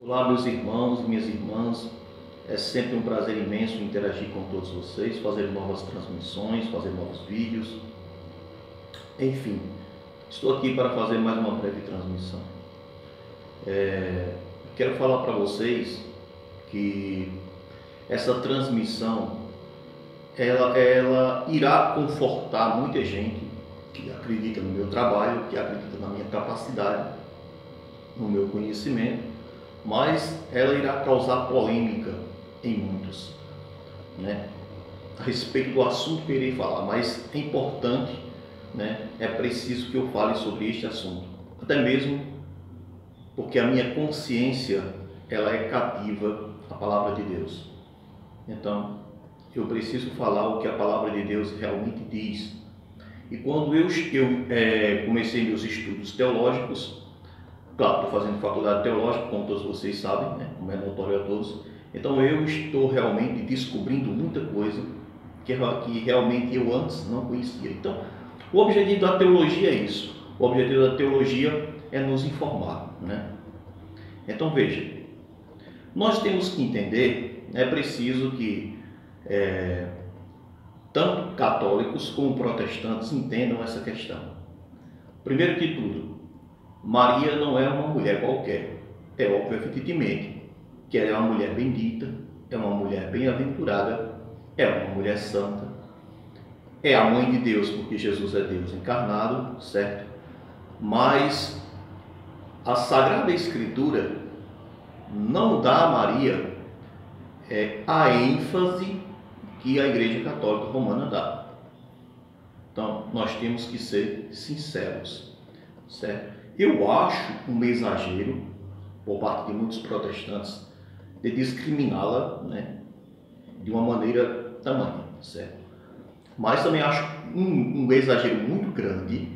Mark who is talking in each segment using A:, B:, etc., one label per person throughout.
A: Olá, meus irmãos e minhas irmãs. É sempre um prazer imenso interagir com todos vocês, fazer novas transmissões, fazer novos vídeos. Enfim, estou aqui para fazer mais uma breve transmissão. Quero falar para vocês que essa transmissão ela irá confortar muita gente que acredita no meu trabalho, que acredita na minha capacidade, no meu conhecimento, mas ela irá causar polêmica em muitos, né? A respeito do assunto que eu irei falar, mas é importante, né? É preciso que eu fale sobre este assunto, até mesmo porque a minha consciência ela é cativa à palavra de Deus. Então, eu preciso falar o que a palavra de Deus realmente diz. E quando eu comecei meus estudos teológicos, claro, estou fazendo faculdade teológica, como todos vocês sabem, né? Como é notório a todos. Então eu estou realmente descobrindo muita coisa que realmente eu antes não conhecia. Então, o objetivo da teologia é isso. O objetivo da teologia é nos informar, né? Então veja, nós temos que entender, é preciso que tanto católicos como protestantes entendam essa questão. Primeiro que tudo, Maria não é uma mulher qualquer. É óbvio, evidentemente, que ela é uma mulher bendita, é uma mulher bem-aventurada, é uma mulher santa, é a mãe de Deus, porque Jesus é Deus encarnado, certo? Mas a Sagrada Escritura não dá a Maria a ênfase que a Igreja Católica Romana dá. Então, nós temos que ser sinceros, certo? Eu acho um exagero, por parte de muitos protestantes, de discriminá-la, né, de uma maneira tamanha, certo? Mas também acho um exagero muito grande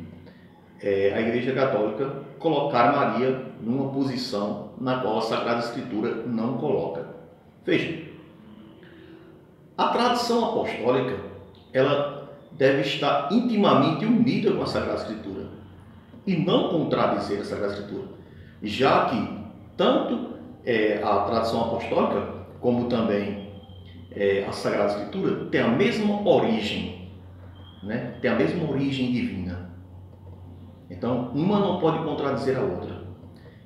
A: a Igreja Católica colocar Maria numa posição na qual a Sagrada Escritura não coloca. Veja, a tradição apostólica ela deve estar intimamente unida com a Sagrada Escritura e não contradizer a Sagrada Escritura, já que tanto a tradição apostólica como também a Sagrada Escritura tem a mesma origem, né? Tem a mesma origem divina. Então, uma não pode contradizer a outra.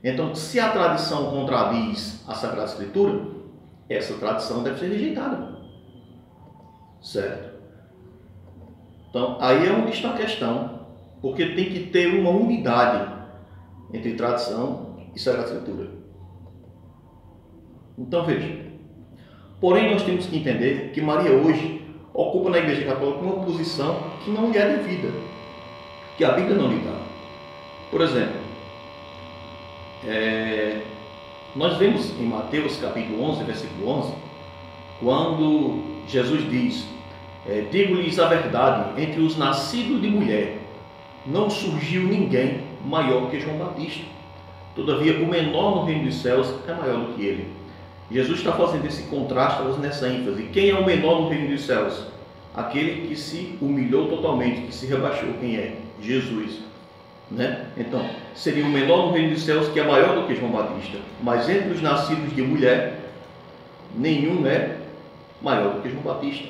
A: Então, se a tradição contradiz a Sagrada Escritura, essa tradição deve ser rejeitada, certo? Então, aí é onde está a questão, porque tem que ter uma unidade entre tradição e Sagrada Escritura. Então veja, porém nós temos que entender que Maria hoje ocupa na Igreja Católica uma posição que não lhe é devida, que a Bíblia não lhe dá. Por exemplo, nós vemos em Mateus capítulo 11, versículo 11, quando Jesus diz: digo-lhes a verdade, entre os nascidos de mulher não surgiu ninguém maior que João Batista. Todavia, o menor no reino dos céus é maior do que ele. Jesus está fazendo esse contraste, fazendo essa ênfase. Quem é o menor no reino dos céus? Aquele que se humilhou totalmente, que se rebaixou. Quem é? Jesus, né? Então, seria o menor no reino dos céus, que é maior do que João Batista. Mas entre os nascidos de mulher, nenhum é maior do que João Batista.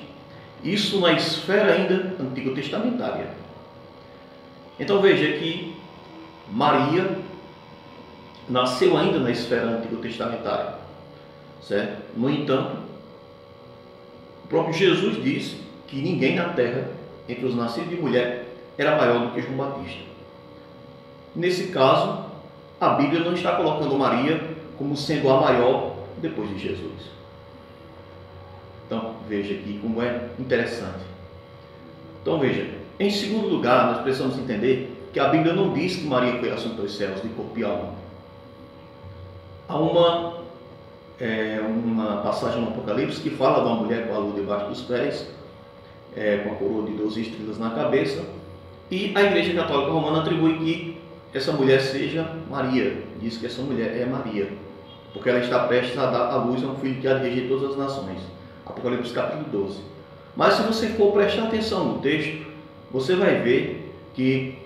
A: Isso na esfera ainda antigo testamentária. Então veja que Maria nasceu ainda na esfera antigo testamentária, certo? No entanto, o próprio Jesus disse que ninguém na terra, entre os nascidos de mulher, era maior do que João Batista. Nesse caso, a Bíblia não está colocando Maria como sendo a maior depois de Jesus. Então, veja aqui como é interessante. Então, veja, em segundo lugar, nós precisamos entender que a Bíblia não diz que Maria foi assunta aos céus de corpo e alma. Há uma passagem no Apocalipse que fala de uma mulher com a lua debaixo dos pés, com a coroa de 12 estrelas na cabeça, e a Igreja Católica Romana atribui que essa mulher seja Maria, diz que essa mulher é Maria, porque ela está prestes a dar à luz a um filho que há de reger todas as nações. Apocalipse capítulo 12. Mas se você for prestar atenção no texto, você vai ver que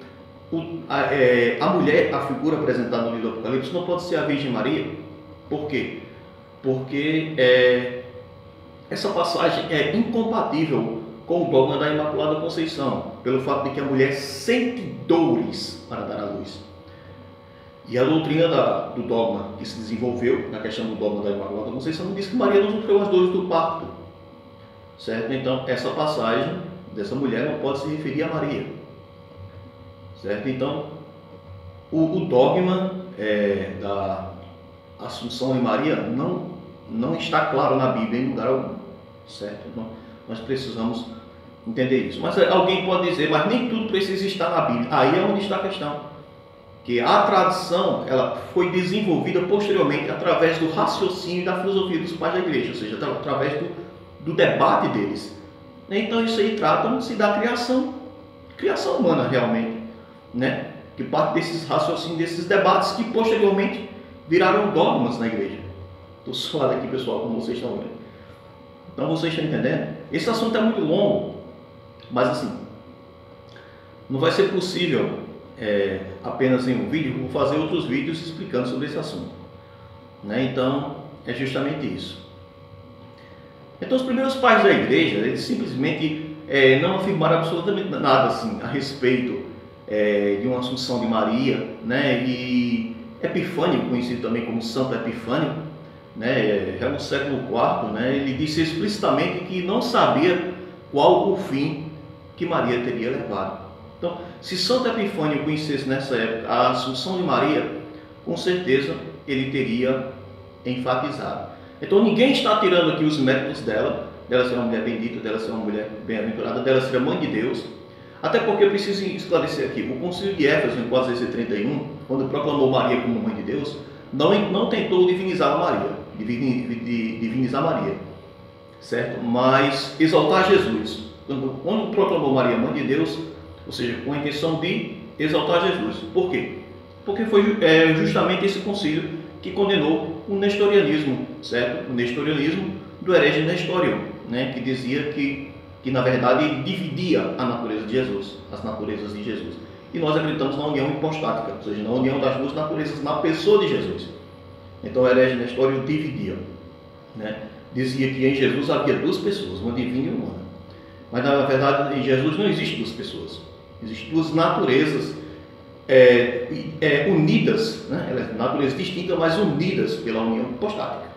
A: a mulher, a figura apresentada no livro do Apocalipse, não pode ser a Virgem Maria, Por quê? Porque essa passagem é incompatível com o dogma da Imaculada Conceição, pelo fato de que a mulher sente dores para dar à luz. E a doutrina do dogma que se desenvolveu, na questão do dogma da Imaculada Conceição, diz que Maria não sofreu as dores do parto. Certo? Então, essa passagem dessa mulher não pode se referir a Maria. Certo? Então, o dogma da Assunção de Maria não está claro na Bíblia em lugar algum. Certo? Então, nós precisamos entender isso. Mas alguém pode dizer, mas nem tudo precisa estar na Bíblia. Aí é onde está a questão. Que a tradição ela foi desenvolvida posteriormente através do raciocínio e da filosofia dos pais da igreja, ou seja, através do debate deles. Então isso aí trata-se da criação humana realmente, né? Que parte desses raciocínios, desses debates que posteriormente viraram dogmas na igreja. Estou suado aqui, pessoal, como vocês estão vendo. Então vocês estão entendendo? Esse assunto é muito longo, mas assim, não vai ser possível apenas em um vídeo. Vou fazer outros vídeos explicando sobre esse assunto, né? Então é justamente isso. Então os primeiros pais da igreja, eles simplesmente não afirmaram absolutamente nada assim a respeito de uma Assunção de Maria, né? E Epifânio, conhecido também como Santo Epifânio, né? Já no século IV, né? Ele disse explicitamente que não sabia qual o fim que Maria teria levado. Então, se Santo Epifânio conhecesse nessa época a Assunção de Maria, com certeza ele teria enfatizado. Então, ninguém está tirando aqui os méritos dela ser uma mulher bendita, dela ser uma mulher bem-aventurada, dela ser a mãe de Deus. Até porque eu preciso esclarecer aqui, o Concílio de Éfeso, em 431, quando proclamou Maria como mãe de Deus, não tentou divinizar Maria, certo? Mas exaltar Jesus. Quando proclamou Maria mãe de Deus, ou seja, com a intenção de exaltar Jesus. Por quê? Porque foi justamente esse concílio que condenou o nestorianismo, certo? O nestorianismo do herege Nestório, né? Que dizia que na verdade ele dividia a natureza de Jesus, as naturezas de Jesus. E nós acreditamos na união hipostática, ou seja, na união das duas naturezas na pessoa de Jesus. Então o herege Nestório dividia, né? Dizia que em Jesus havia duas pessoas, uma divina e uma humana. Mas na verdade em Jesus não existe duas pessoas. Existem duas naturezas unidas, né? Elas naturezas distintas, mas unidas pela união hipostática.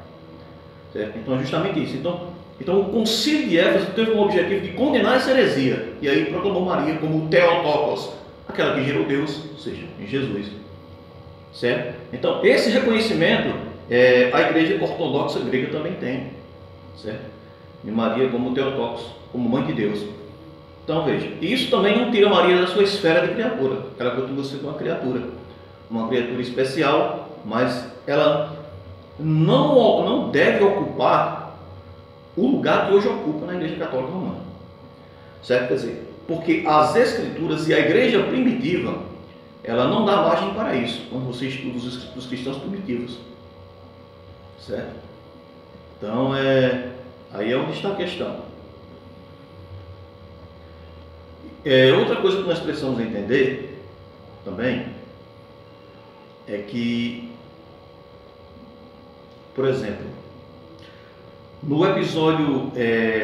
A: Certo? Então é justamente isso. Então o Concílio de Éfeso teve um objetivo de condenar essa heresia. E aí proclamou Maria como Theotokos, aquela que gerou Deus, ou seja, em Jesus. Certo? Então esse reconhecimento a Igreja Ortodoxa Grega também tem. Certo? De Maria como Theotokos, como mãe de Deus. Então veja, isso também não tira Maria da sua esfera de criatura. Ela continua sendo uma criatura especial, mas ela não deve ocupar o lugar que hoje ocupa na Igreja Católica Romana. Certo? Quer dizer, porque as Escrituras e a Igreja primitiva, ela não dá margem para isso, quando você estuda os cristãos primitivos. Certo? Então, aí é onde está a questão. Outra coisa que nós precisamos entender também é que, por exemplo, no episódio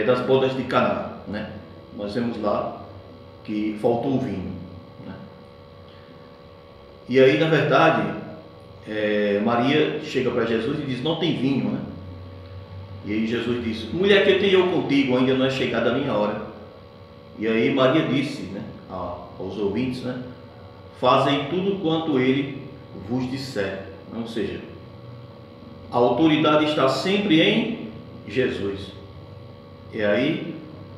A: das bodas de Caná, né, nós vemos lá que faltou o vinho, né? E aí, na verdade, Maria chega para Jesus e diz: não tem vinho, né? E aí Jesus diz: mulher, que tenho eu contigo, ainda não é chegada a minha hora. E aí Maria disse, né, aos ouvintes, né, fazem tudo quanto ele vos disser. Ou seja, a autoridade está sempre em Jesus. É aí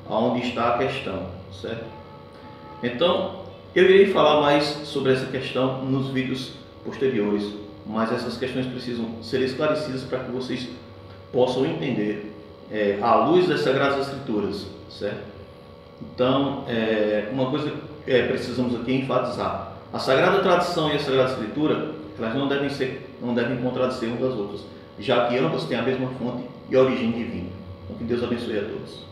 A: aonde está a questão, certo? Então, eu irei falar mais sobre essa questão nos vídeos posteriores, mas essas questões precisam ser esclarecidas para que vocês possam entender à luz das Sagradas Escrituras, certo? Então, uma coisa que precisamos aqui enfatizar: a Sagrada Tradição e a Sagrada Escritura, elas não devem contradizer umas das outras, já que ambas têm a mesma fonte e origem divina. Então, que Deus abençoe a todos.